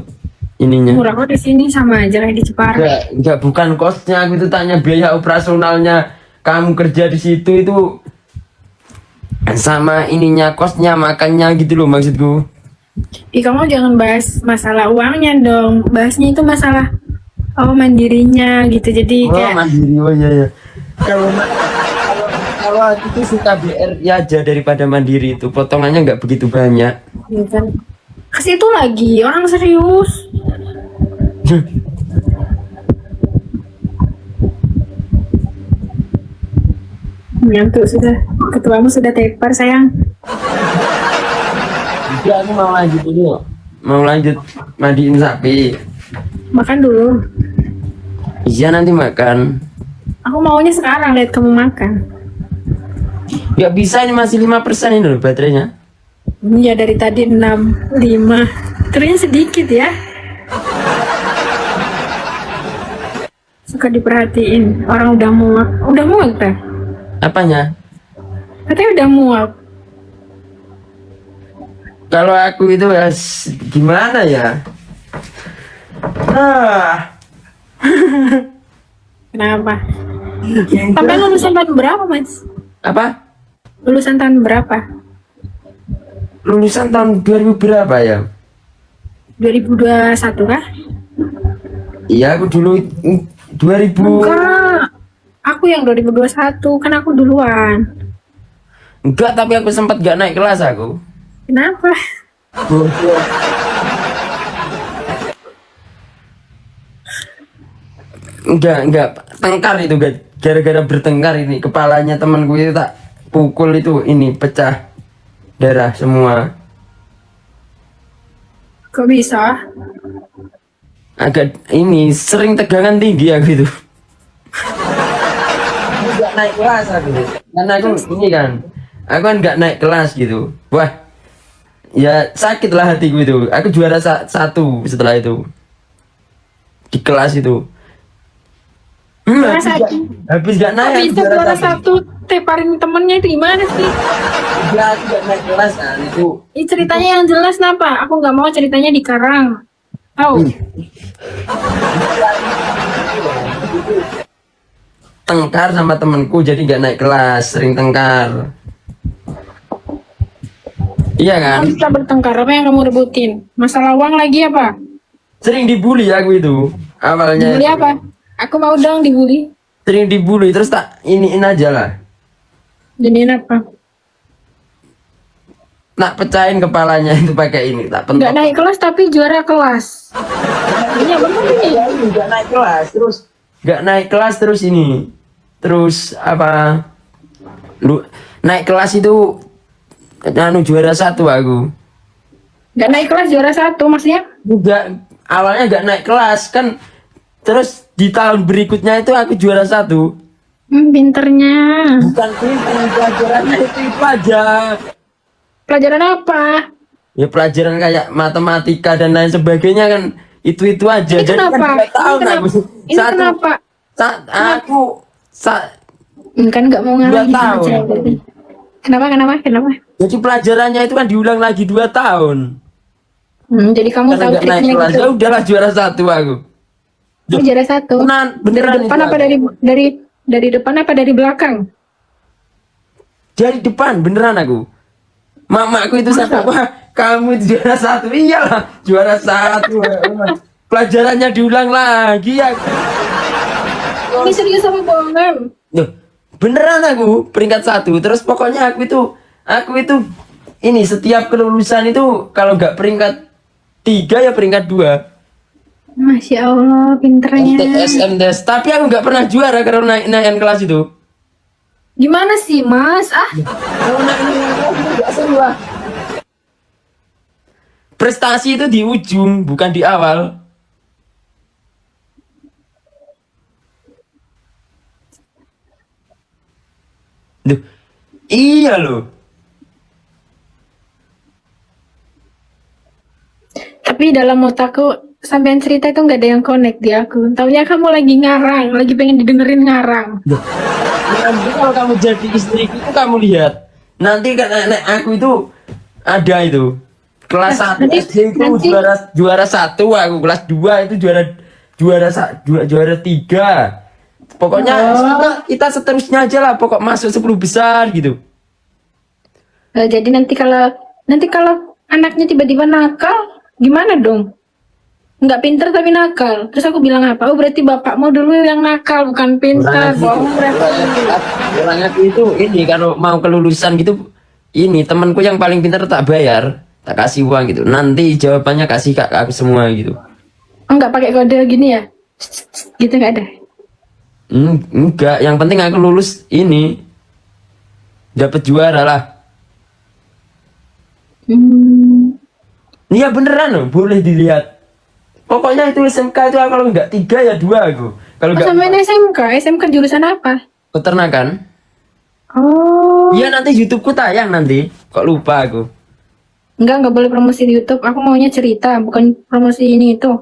Ininya? Murah kok di sini sama aja kayak di Jepara. Enggak, bukan kosnya, aku itu tanya biaya operasionalnya. Kamu kerja di situ itu sama ininya kosnya, makannya gitu loh maksudku. Ih kamu jangan bahas masalah uangnya dong. Bahasnya itu masalah mandirinya gitu. Jadi Oh, kayak mandiri, oh iya ya. Kalau aku tuh suka BRI aja daripada mandiri itu, potongannya nggak begitu banyak. ya kan. Ke situ lagi orang serius. Ngantuk sudah. Ketuamu sudah tepar sayang. Jadi aku mau lanjut dulu, mau lanjut mandiin sapi. Makan dulu. Iya nanti makan. Aku maunya sekarang lihat kamu makan. Nggak bisa, ini masih 5% ini loh baterainya. Iya dari tadi 6, 5. Ternyata sedikit ya. Suka diperhatiin. Orang udah muak. Udah muak dah. Apanya? Katanya udah muak. Kalau aku itu ya gimana ya? Ah, Kenapa? Sampai lulusan tahun berapa mas? apa? Lulusan tahun berapa? Lulusan tahun 2000 berapa ya? 2021 kah? Iya aku dulu 2000. Enggak. Aku yang 2021, kan aku duluan. Enggak, tapi aku sempat gak naik kelas aku. Kenapa? Enggak, tengkar itu gara-gara bertengkar ini kepalanya temanku itu tak pukul itu ini pecah darah semua. Kok bisa? Agak ini sering tegangan tinggi aku itu. Enggak naik kelas aku. Karena aku ini kan, aku kan nggak naik kelas gitu. Wah, ya sakit lah hatiku itu. Aku juara satu setelah itu di kelas itu. Juara Habis satu? habis gak Kok naik aku bisa juara satu teparin temennya itu gimana sih? Ya, aku gak naik kelas kan itu. Ih, ceritanya yang jelas kenapa? Aku nggak mau ceritanya dikarang. Tahu? Tengkar sama temenku jadi gak naik kelas, sering tengkar. Iya kan? Kamu bisa bertengkar, apa yang kamu rebutin? Masalah uang lagi apa? Sering dibully aku itu awalnya. Dibully apa? Aku mau dong dibully. Sering dibully terus tak iniin aja lah. Jadiin apa? Tak pecahin kepalanya itu pakai ini, tak pentok. Nggak naik kelas tapi juara kelas. Iya benar ini. Gak naik kelas terus gak naik kelas terus ini terus apa lu naik kelas itu anu juara satu aku. Nggak naik kelas juara satu maksudnya? Juga awalnya gak naik kelas kan, terus di tahun berikutnya itu aku juara satu. Pinternya. Bukan itu pelajarannya itu aja. Pelajaran apa? Ya pelajaran kayak matematika dan lain sebagainya kan itu aja. Ini Jadi kan kenapa? 2 tahun Ini aku. kenapa? Ini kenapa? Aku Kan nggak mau 2 ngalahin tahun. aja. Kenapa? Jadi pelajarannya itu kan diulang lagi 2 tahun. Jadi kamu Karena tahu nggak naik triknya kelas, gitu. ya udahlah juara 1 aku. Kamu juara 1. Beneran Dari depan itu apa aku. dari depan apa dari belakang? Dari depan beneran aku. Mamaku itu sampai, wah kamu itu juara 1. Iyalah juara 1. Pelajarannya diulang lagi ya. Ini serius apa bohongan? Loh, beneran aku peringkat 1. Terus pokoknya aku itu ini setiap kelulusan itu kalau nggak peringkat 3 ya peringkat 2. Masya Allah, pinternya. SMDes. Tapi aku nggak pernah juara kalau naikin kelas itu. Gimana sih, Mas? Kalau naikin kelas itu nggak seru lah. Prestasi itu di ujung, bukan di awal. Duh, iya loh. Tapi dalam otakku sampean cerita itu nggak ada yang connect di aku. Taunya kamu lagi ngarang, lagi pengen didengerin ngarang. Duh, nanti kalau kamu jadi istriku itu kamu lihat. Nanti kan aku itu ada itu. Kelas 1 SD itu juara 1 aku, kelas 2 itu juara 3. Pokoknya kita seterusnya aja lah, pokok masuk 10 besar gitu. Jadi nanti kalau anaknya tiba-tiba nakal, gimana dong? Nggak pinter tapi nakal. Terus aku bilang apa? Oh berarti bapakmu dulu yang nakal, bukan pintar. Bohong berarti. Orangnya itu ini kalau mau kelulusan gitu, ini temanku yang paling pintar tak bayar, tak kasih uang gitu. Nanti jawabannya kasih ke aku semua gitu. Enggak pakai kode gini ya? Gitu nggak ada. Enggak, yang penting aku lulus ini dapat juara lah. Iya beneran loh, boleh dilihat. Pokoknya itu SMK itu kalau nggak 3 ya 2 aku. Kalau nggak Sampai SMK jurusan apa? peternakan. Oh, Iya nanti YouTubeku tayang nanti. Kok lupa aku. nggak boleh promosi di YouTube. Aku maunya cerita, bukan promosi ini itu.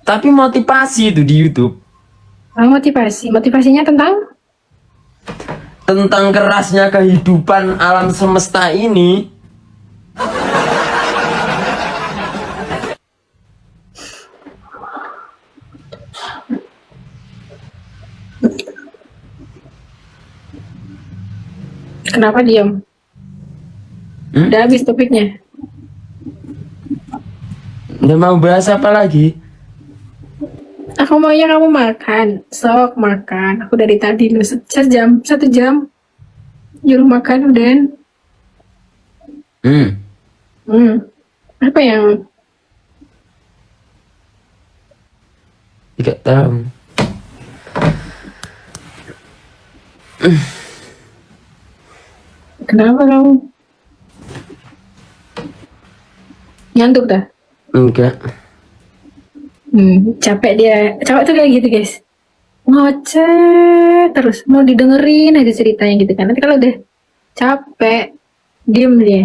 Tapi motivasi itu di YouTube. Motivasinya Tentang kerasnya kehidupan alam semesta ini. kenapa diam? Udah habis topiknya. Nggak mau bahas apa lagi? Aku maunya kamu makan, sok makan. Aku dari tadi lu 1 jam nyuruh makan udah. Apa yang Tidak tahu. kenapa kamu ngantuk dah? Enggak. Capek dia. Cowok tuh kayak gitu guys, ngoceh terus, mau didengerin aja ceritanya gitu kan. Nanti kalau udah capek diem dia,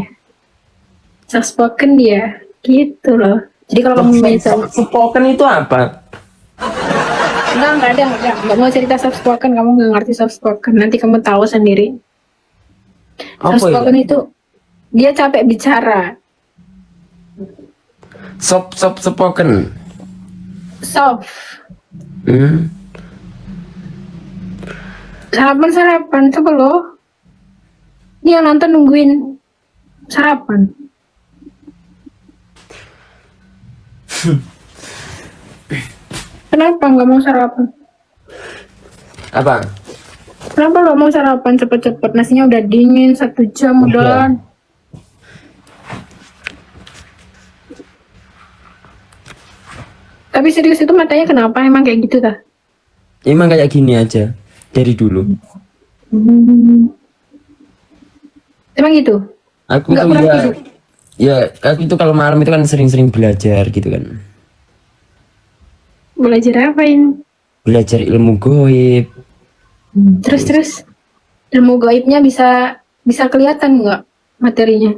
soft spoken dia gitu loh. Jadi kalau kamu bisa Spoken itu apa? nggak mau cerita soft spoken, kamu nggak ngerti soft spoken, nanti kamu tahu sendiri. Soft Apa spoken ya? itu dia capek bicara. Spoken. Soft. Hmm. Sarapan coba lo. Dia yang nonton nungguin sarapan. Kenapa nggak mau sarapan? Apa? Kenapa lo mau sarapan cepet-cepet? Nasinya udah dingin 1 jam udah. Tapi serius itu matanya kenapa? Emang kayak gitu dah? Emang kayak gini aja dari dulu. Emang gitu? Aku Nggak tuh pernah ya, tidur? ya aku itu kalau malam itu kan sering-sering belajar gitu kan. Belajar apain? Belajar ilmu goib. Terus ilmu gaibnya bisa kelihatan nggak materinya?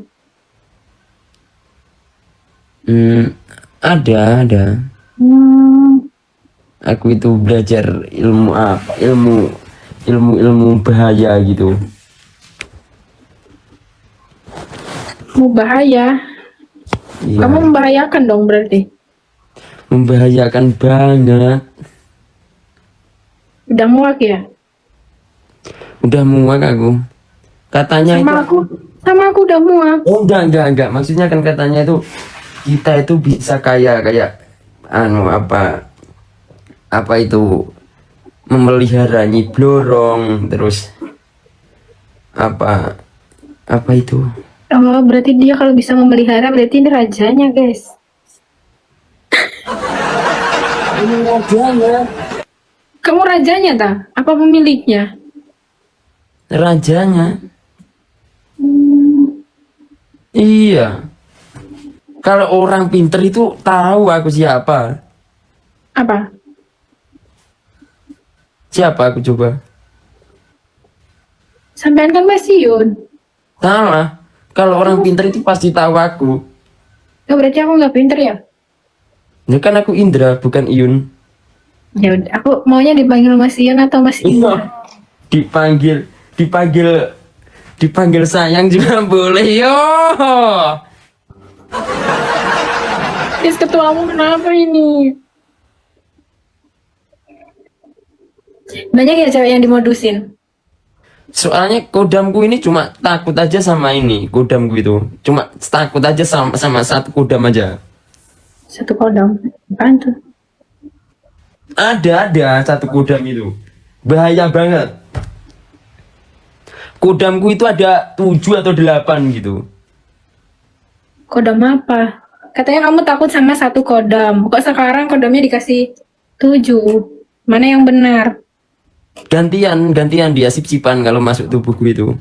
Ada. Hmm, Aku itu belajar ilmu apa? Ilmu bahaya gitu. mau bahaya. Iya, Kamu membahayakan dong berarti. membahayakan banget. Udah muak ya? Udah muak aku. Katanya itu, Sama aku udah muak. oh enggak. Maksudnya kan katanya itu kita itu bisa kayak apa itu memelihara Nyi Blorong, terus apa apa itu. Oh, berarti dia kalau bisa memelihara berarti ini rajanya, guys. Ini rajanya. Kamu rajanya tak? Apa pemiliknya? Rajanya. Iya. Kalau orang pinter itu tahu aku siapa. Apa? Siapa aku coba? Sampean kan Masiun. Salah. Kalau orang pinter itu pasti tahu aku. Oh, berarti aku nggak pinter ya? Ya kan aku Indra, bukan Iyun. Ya udah, aku maunya dipanggil Masiun atau Mas Indra. Iya. Dipanggil sayang juga boleh yo. Yes, ketuamu kenapa ini? Banyak ya cewek yang dimodusin. Soalnya kodamku ini cuma takut aja sama ini. Kodamku itu cuma takut aja sama satu kodam aja. Satu kodam. Apaan tuh? Ada satu kodam itu. Bahaya banget. Kodamku itu ada 7 atau 8 gitu. Kodam apa? Katanya kamu takut sama satu kodam. Kok sekarang kodamnya dikasih 7? Mana yang benar? Gantian dia sip-sipan kalau masuk tubuhku itu.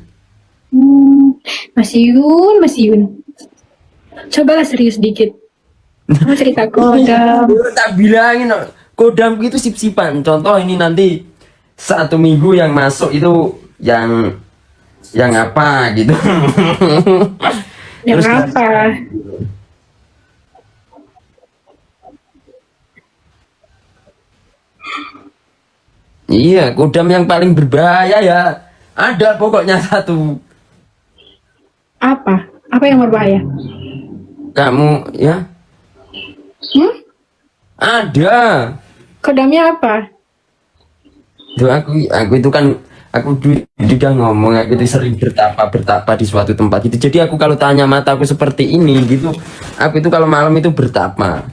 Mas Yun. Cobalah serius dikit. Kamu cerita kodam. Tak bilangin no, kodamku itu sip-sipan. Contoh ini nanti 1 minggu yang masuk itu yang apa gitu. Yang Terus apa? iya, kodam yang paling berbahaya ya. Ada pokoknya satu. Apa? Apa yang berbahaya? Kamu ya, Hmm? ada. Kodamnya apa? Tuh aku itu kan aku udah ngomong aku itu sering bertapa di suatu tempat gitu. Jadi aku kalau tanya mataku seperti ini gitu, aku itu kalau malam itu bertapa.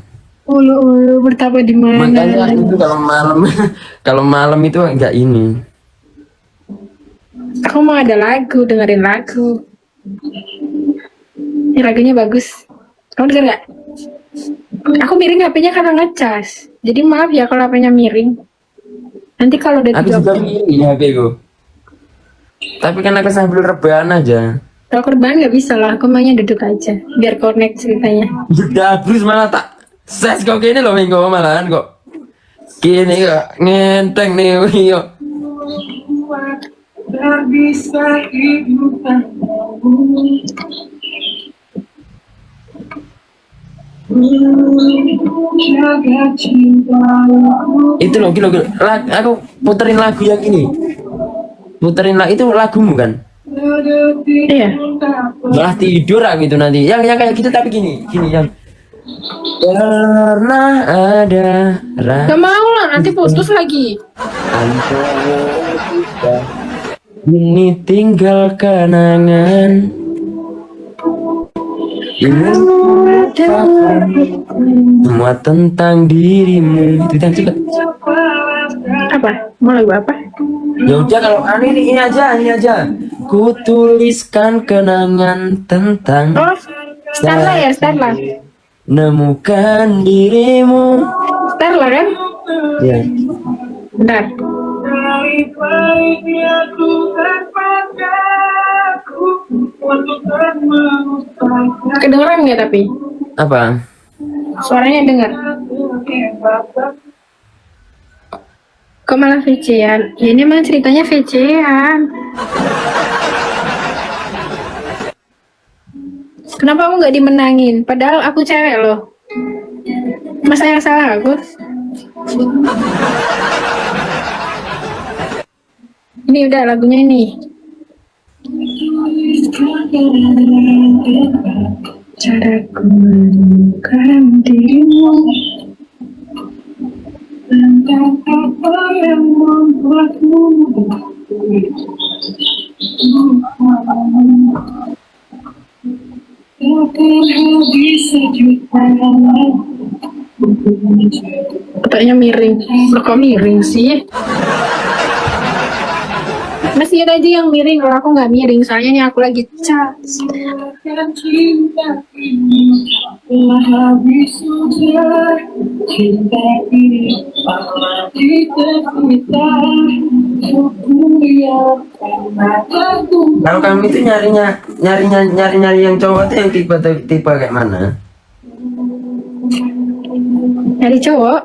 Ulu bertapa di mana? Makanya itu kalau malam kalau malam itu enggak ini. Aku mau ada lagu, dengerin lagu. Ini lagunya bagus. Kamu denger nggak? Aku miring HP-nya karena ngecas. Jadi maaf ya kalau HP-nya miring. Nanti kalau udah Aku juga ini HP ku. Tapi kan aku sambil rebahan aja. kalau korban nggak bisa lah, aku maunya duduk aja. Biar connect ceritanya. Udah terus malah tak ses kok gini loh minggu malahan kok. Gini kok ngenteng nih yo. Itu loh, gila. Aku puterin lagu yang ini. Itu lagumu kan? Iya. Malah tidur aku itu nanti. Yang kayak gitu tapi gini yang pernah ada Gak mau lah, nanti putus lagi. ini tinggal kenangan. Semua tentang dirimu. Itu yang coba. Apa? Mau lagu apa? Ya udah kalau ini aja. Ku tuliskan kenangan tentang Oh, Starla ya, Starla. nemukan dirimu. Starla kan? Ya. Bentar. Kedengeran nggak tapi? Apa? Suaranya dengar. Kok malah VC-an? Ya ini emang ceritanya VC-an. Kenapa aku nggak dimenangin? Padahal aku cewek loh. Masa yang salah aku? Ini udah lagunya ini. Caraku menemukan dirimu, tentang apa yang membuatmu otaknya miring. Loh, kok miring sih? Masih ada aja yang miring, kalau aku nggak miring, soalnya ini aku lagi cat. Kalau kamu itu nyari yang cowok tuh yang tipe kayak mana? Dari cowok,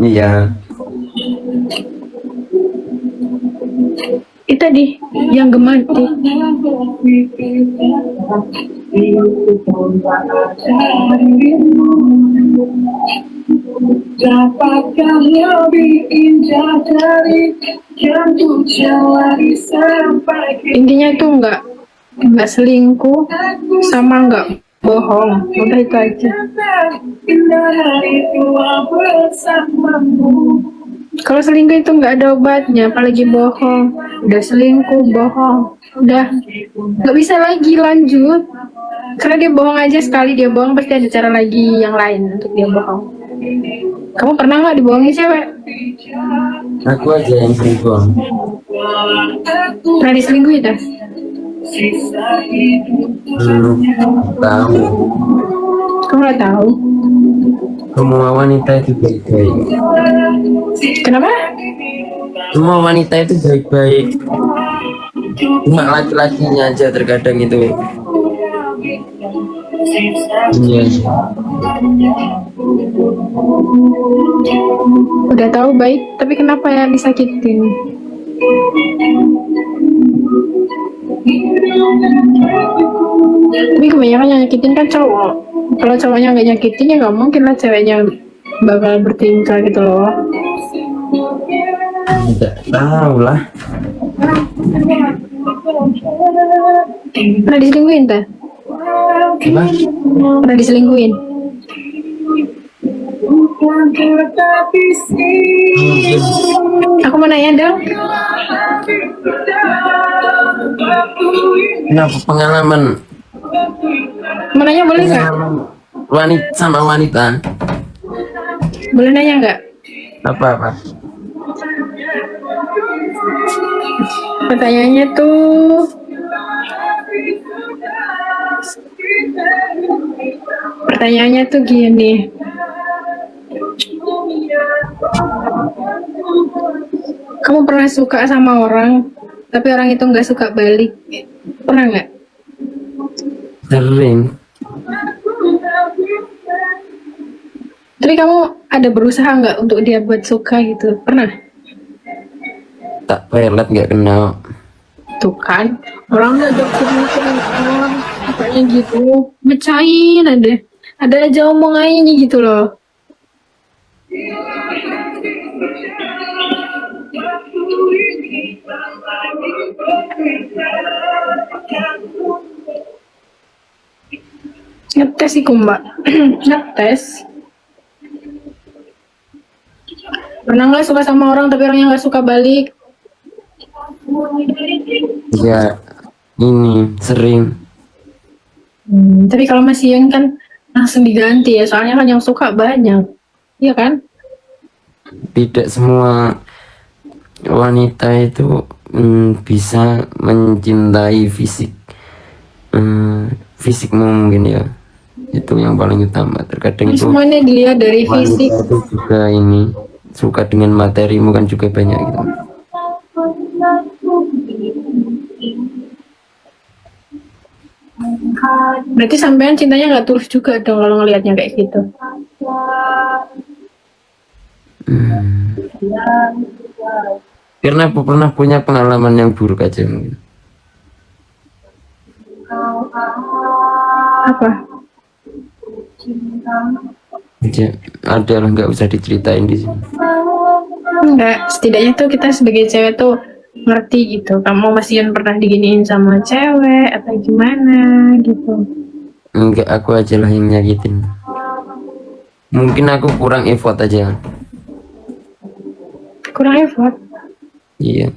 Iya. itu tadi yang gemati. Dapatkah lebih indah dari yang ku jalani sampai Intinya itu nggak selingkuh sama nggak bohong, udah itu aja. indah hari tua bersamamu. Kalau selingkuh itu nggak ada obatnya, apalagi bohong. Udah selingkuh, bohong, udah nggak bisa lagi lanjut. Karena dia bohong aja, sekali dia bohong pasti ada cara lagi yang lain untuk dia bohong. Kamu pernah nggak dibohongin cewek? Aku aja yang selingkuh. Pernah diselingkuhin dah? Belum tahu. Kamu nggak tahu? Semua wanita itu baik-baik. Kenapa? Semua wanita itu baik-baik. Cuma laki-lakinya aja terkadang itu. Iya. Udah tahu baik, tapi kenapa ya disakitin? Tapi kebanyakan yang nyakitin kan cowok. Kalau cowoknya nggak nyakitin ya nggak mungkin lah ceweknya bakal bertingkah gitu loh. Tidak tahu lah. Pernah diselingkuhin tak? Apa? Pernah diselingkuhin? Aku mau nanya dong. Kenapa pengalaman Mau nanya boleh nggak? wanita sama wanita? Boleh nanya nggak? Apa? Pertanyaannya tuh, gini. Kamu pernah suka sama orang, tapi orang itu nggak suka balik? Pernah nggak? Sering. Tapi kamu ada berusaha nggak untuk dia buat suka gitu? Pernah? Tak pelet nggak kenal. Tuh kan, orang ngajak orang katanya gitu, mecahin ada aja omongannya gitu loh. Ngetes sih mbak. Ngetes. Pernah nggak suka sama orang tapi orangnya nggak suka balik? Ya, ini sering. Tapi kalau masih yang kan langsung diganti ya, soalnya kan yang suka banyak, iya kan? Tidak semua wanita itu bisa mencintai fisikmu mungkin ya. Itu yang paling utama. Terkadang itu Semuanya dilihat dari fisik. wanita itu juga ini suka dengan materimu kan juga banyak gitu. Berarti sampean cintanya nggak tulus juga dong kalau ngelihatnya kayak gitu. Karena aku pernah punya pengalaman yang buruk aja mungkin. Apa? Ya, ada lah, nggak usah diceritain di sini. Enggak, setidaknya tuh kita sebagai cewek tuh ngerti gitu. Kamu masih pernah diginiin sama cewek atau gimana gitu. Enggak, aku aja lah yang nyakitin. Mungkin aku kurang effort aja. Kurang effort. Iya.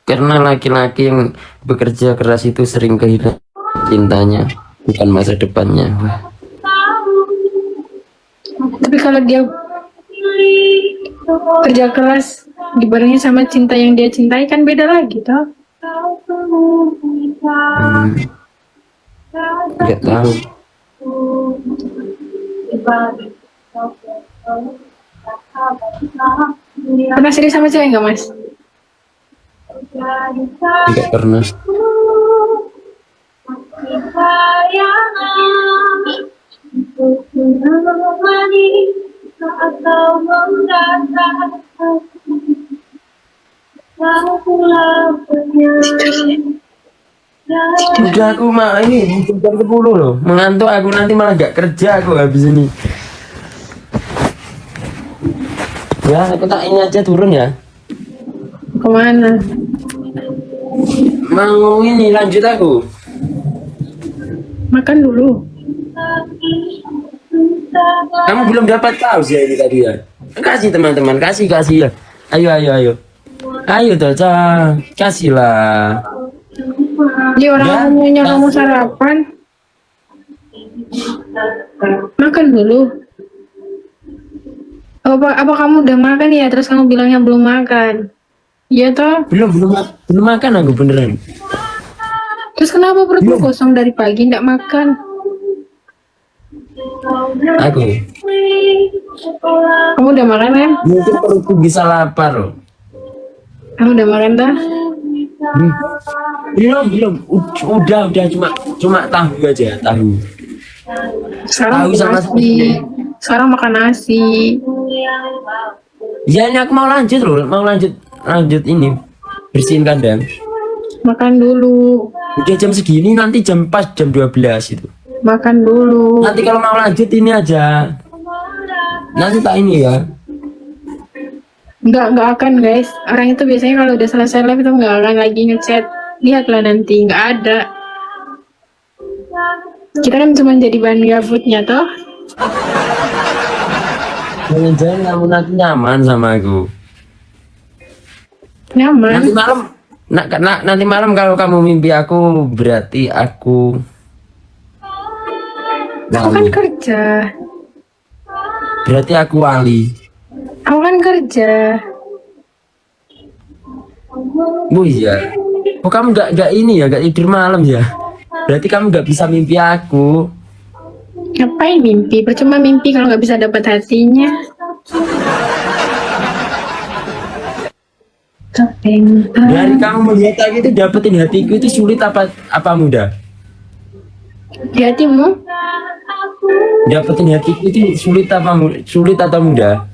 Karena laki-laki yang bekerja keras itu sering kehilangan cintanya, bukan masa depannya. Wah, Tapi kalau dia kerja keras dibarengi sama cinta yang dia cintai kan beda lagi toh. nggak tahu. Pernah serius sama cewek nggak mas? Tidak pernah. Udah aku mah ini jam 10 loh. Mengantuk aku, nanti malah nggak kerja aku habis ini. Ya, aku tak ini aja turun ya. Kemana? Mau ini lanjut aku. Makan dulu. Kamu belum dapat tahu sih ini tadi ya. Kasih teman-teman, kasih ya. Ayo. Ayo Caca, kasihlah. Dia orang Ya, nyuruh kamu sarapan. Makan dulu. Apa kamu udah makan ya? Terus kamu bilangnya belum makan. Iya toh? Belum makan aku beneran. Terus kenapa perutmu Belum. kosong dari pagi nggak makan? Aku Kamu udah makan kan? mungkin perutku bisa lapar loh. Kamu udah makan dah? Hmm. Belum. Udah cuma tahu aja, tahu. Sekarang Tahu makan sama nasi. Sekarang makan nasi. Ya ini aku mau lanjut loh, lanjut ini bersihin kandang. Makan dulu. Udah jam segini, nanti pas jam 12 itu. Makan dulu. Nanti kalau mau lanjut ini aja. Nanti tak ini ya. Nggak akan guys. Orang itu biasanya kalau udah selesai live itu nggak akan lagi ngechat. Lihatlah nanti, nggak ada. Kita kan cuma jadi bahan gabutnya toh. Jangan-jangan kamu nanti nyaman sama aku. Nyaman. Nanti malam kalau kamu mimpi aku berarti aku Aku kan kerja. Berarti aku wali. Aku kan kerja. Oh iya. Oh kamu nggak ini ya, nggak tidur malam ya? Berarti kamu nggak bisa mimpi aku. Ngapain mimpi? Percuma mimpi kalau nggak bisa dapat hatinya. Dari kamu melihat aku itu dapetin hatiku itu sulit apa mudah? Di hatimu? Dapetin hatiku itu sulit atau mudah?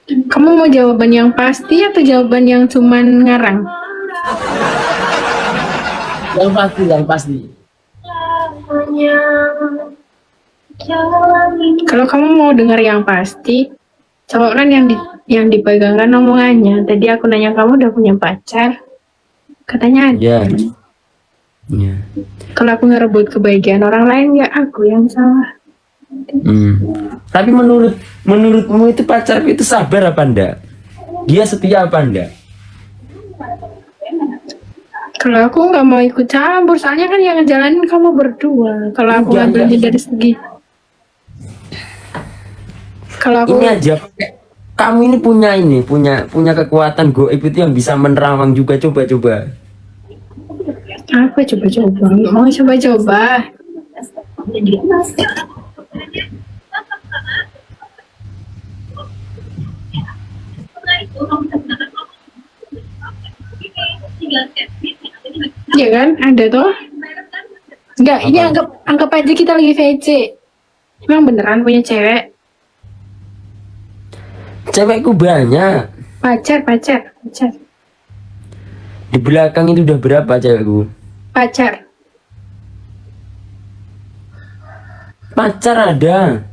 Kamu mau jawaban yang pasti atau jawaban yang cuman ngarang? Yang pasti. Kalau kamu mau dengar yang pasti, cowok kan yang dipegangkan omongannya. Tadi aku nanya kamu udah punya pacar, katanya ada. Ya. Ya. Kalau aku ngerebut kebahagiaan orang lain, ya aku yang salah. Tapi menurutmu itu pacarku itu sabar apa enggak? Dia setia apa enggak? Kalau aku nggak mau ikut campur, soalnya kan yang ngejalanin kamu berdua. Kalau aku Enggak. ngambilnya dari segi, kalau aku Ini aja kamu ini punya kekuatan goib itu yang bisa menerawang juga, coba. apa coba-coba, nggak mau coba-coba. Iya kan, ada toh. Enggak, ini anggap aja kita lagi VC. Emang beneran punya cewek? Cewekku banyak. Pacar. Di belakang itu udah berapa cewekku? pacar. Pacar ada.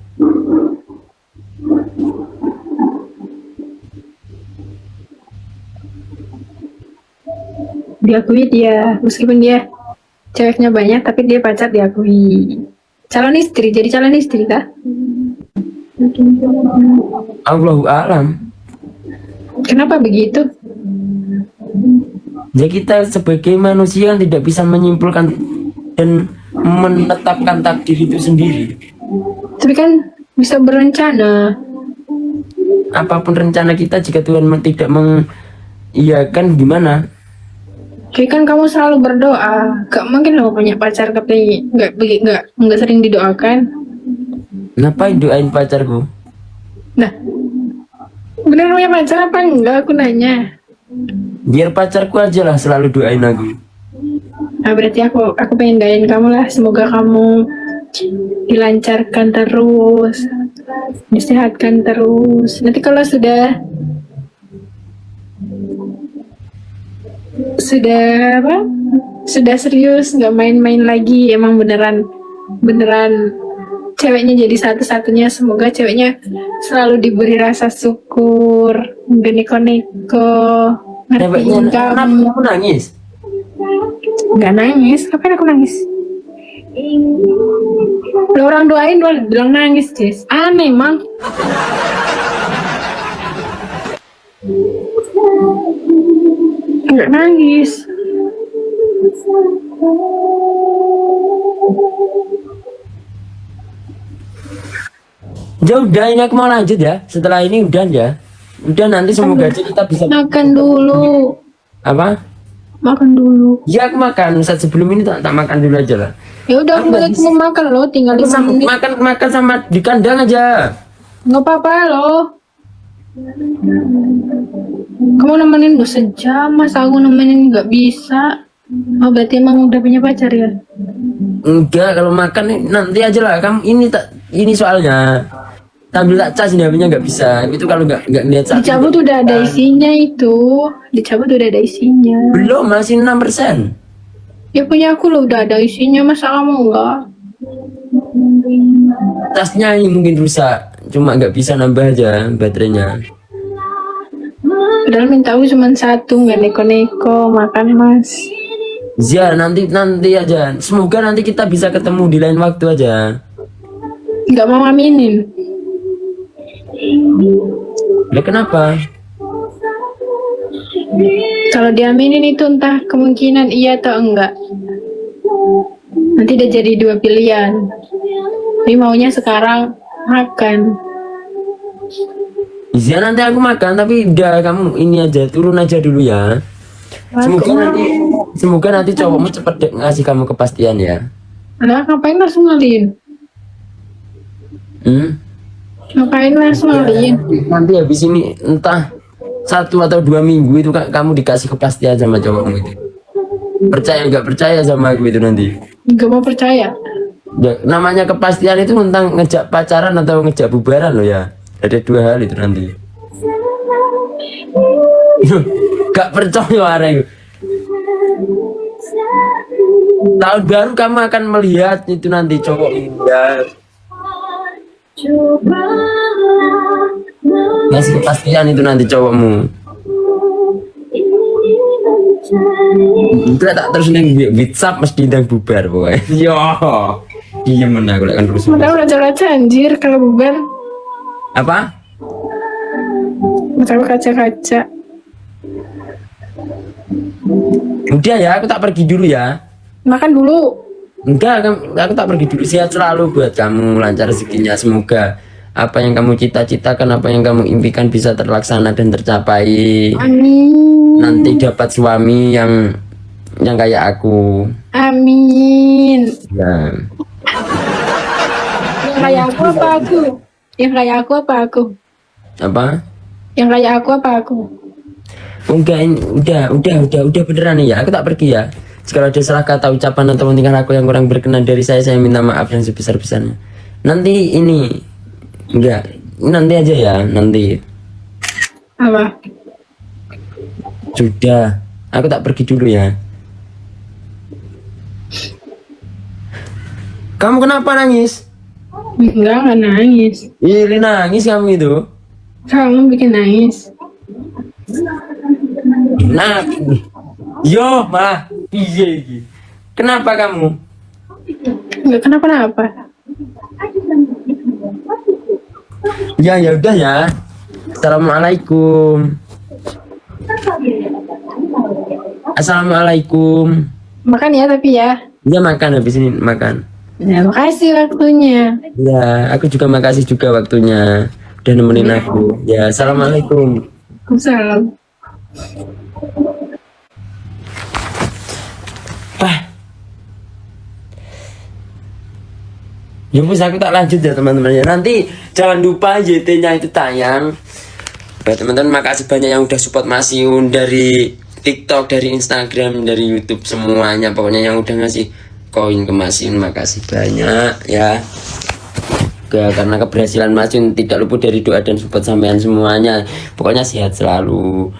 Diakui dia, meskipun dia ceweknya banyak, tapi dia pacar diakui. Calon istri, jadi calon istri kah? Allahu alam. Kenapa begitu? Ya kita sebagai manusia kan tidak bisa menyimpulkan dan menetapkan takdir itu sendiri. Tapi kan bisa berencana. Apapun rencana kita, jika Tuhan tidak mengiyakan gimana? Jadi kan kamu selalu berdoa, gak mungkin lo punya pacar tapi nggak sering didoakan. Ngapain doain pacarku? Nah, bener punya pacar apa enggak? Aku nanya. Biar pacarku aja lah selalu doain aku. Nah, berarti aku pengen doain kamu lah. Semoga kamu dilancarkan terus, disehatkan terus. Nanti kalau sudah apa? Sudah serius, nggak main-main lagi. Emang beneran ceweknya jadi satu-satunya. Semoga ceweknya selalu diberi rasa syukur, nggak neko-neko, ngertiin Kenapa kamu. aku nangis? Nggak nangis, kapan aku nangis? Lo orang doain lo bilang nangis, Jess. Aneh, Mang. Nggak nangis. Ya udah, ini aku mau lanjut ya. Setelah ini udah ya. Udah, nanti semoga aja kita bisa Makan dulu. apa? Makan dulu. Ya aku makan. Saat sebelum ini tak makan dulu aja lah. Ya udah, aku balik mau makan lo, tinggal 5 menit. Makan sama di kandang aja. Nggak apa-apa lo. Kamu nemenin gue sejam, masa aku nemenin nggak bisa? Oh, berarti emang udah punya pacar ya? Enggak, kalau makan nanti aja lah. Kamu ini soalnya sambil tak cas ini HP-nya nggak bisa. Itu kalau nggak lihat saat Dicabut udah ada isinya itu. Dicabut udah ada isinya. belum, masih 6%. Ya punya aku lo udah ada isinya, masa kamu enggak? Tasnya ini mungkin rusak, cuma nggak bisa nambah aja baterainya. Padahal minta aku cuma satu, nggak neko-neko, makan mas. Ya nanti aja. Semoga nanti kita bisa ketemu di lain waktu aja. Nggak mau aminin. Ya kenapa? Kalau diaminin itu entah kemungkinan iya atau enggak. Nanti udah jadi 2 pilihan. Tapi maunya sekarang makan. Ya nanti aku makan, tapi udah kamu ini aja, turun aja dulu ya. Semoga nanti cowokmu cepet ngasih kamu kepastian ya. Nah, ngapain langsung ngaliin? Ngapain langsung ngaliin? Nanti habis ini entah 1 atau 2 minggu itu kamu dikasih kepastian sama cowokmu itu. Percaya nggak percaya sama aku itu nanti? Nggak mau percaya. Ya, namanya kepastian itu tentang ngejak pacaran atau ngejak bubaran loh ya. Ada 2 hal itu nanti. Gak percaya orang itu. Tahun baru kamu akan melihat itu nanti cowok ya. Ngasih kepastian itu nanti cowokmu. Udah tak terus neng WhatsApp mesti ndang bubar pokoknya. Yo. Diem aku lek kan terus. Udah raja-raja anjir kalau bubar. Apa? Taruh kaca-kaca. Udah ya, aku tak pergi dulu ya. Makan dulu. Enggak, aku tak pergi dulu. Sehat selalu buat kamu, lancar rezekinya. Semoga apa yang kamu cita-citakan, apa yang kamu impikan bisa terlaksana dan tercapai. Amin. Nanti dapat suami yang kayak aku. Amin. Ya. Yang kayak aku apa aku? Yang kayak aku apa aku? Apa? Yang kayak aku apa aku? Enggak, ini udah beneran nih ya. Aku tak pergi ya. Jika ada salah kata, ucapan atau tingkah aku yang kurang berkenan dari saya minta maaf yang sebesar-besarnya. Nanti ini enggak, nanti aja ya, nanti. Apa? Sudah, aku tak pergi dulu ya. Kamu kenapa nangis? Enggak nangis. Ih, nangis kamu itu. Kamu bikin nangis. Nah, yo malah iya iki. Kenapa kamu? Enggak kenapa-napa. Ya ya udah ya. Assalamualaikum. Assalamualaikum. Makan ya tapi ya. Ya makan habis ini makan. Ya makasih waktunya. Ya, aku juga makasih juga waktunya udah nemenin aku. Ya, assalamualaikum. Salam. Ya bos aku tak lanjut ya teman-teman ya. Nanti jangan lupa YT-nya itu tayang. Buat teman-teman makasih banyak yang udah support Mas Yun dari TikTok, dari Instagram, dari YouTube semuanya. Pokoknya yang udah ngasih koin ke Mas Yun makasih banyak ya. Karena keberhasilan Mas Yun tidak luput dari doa dan support sampean semuanya. Pokoknya sehat selalu.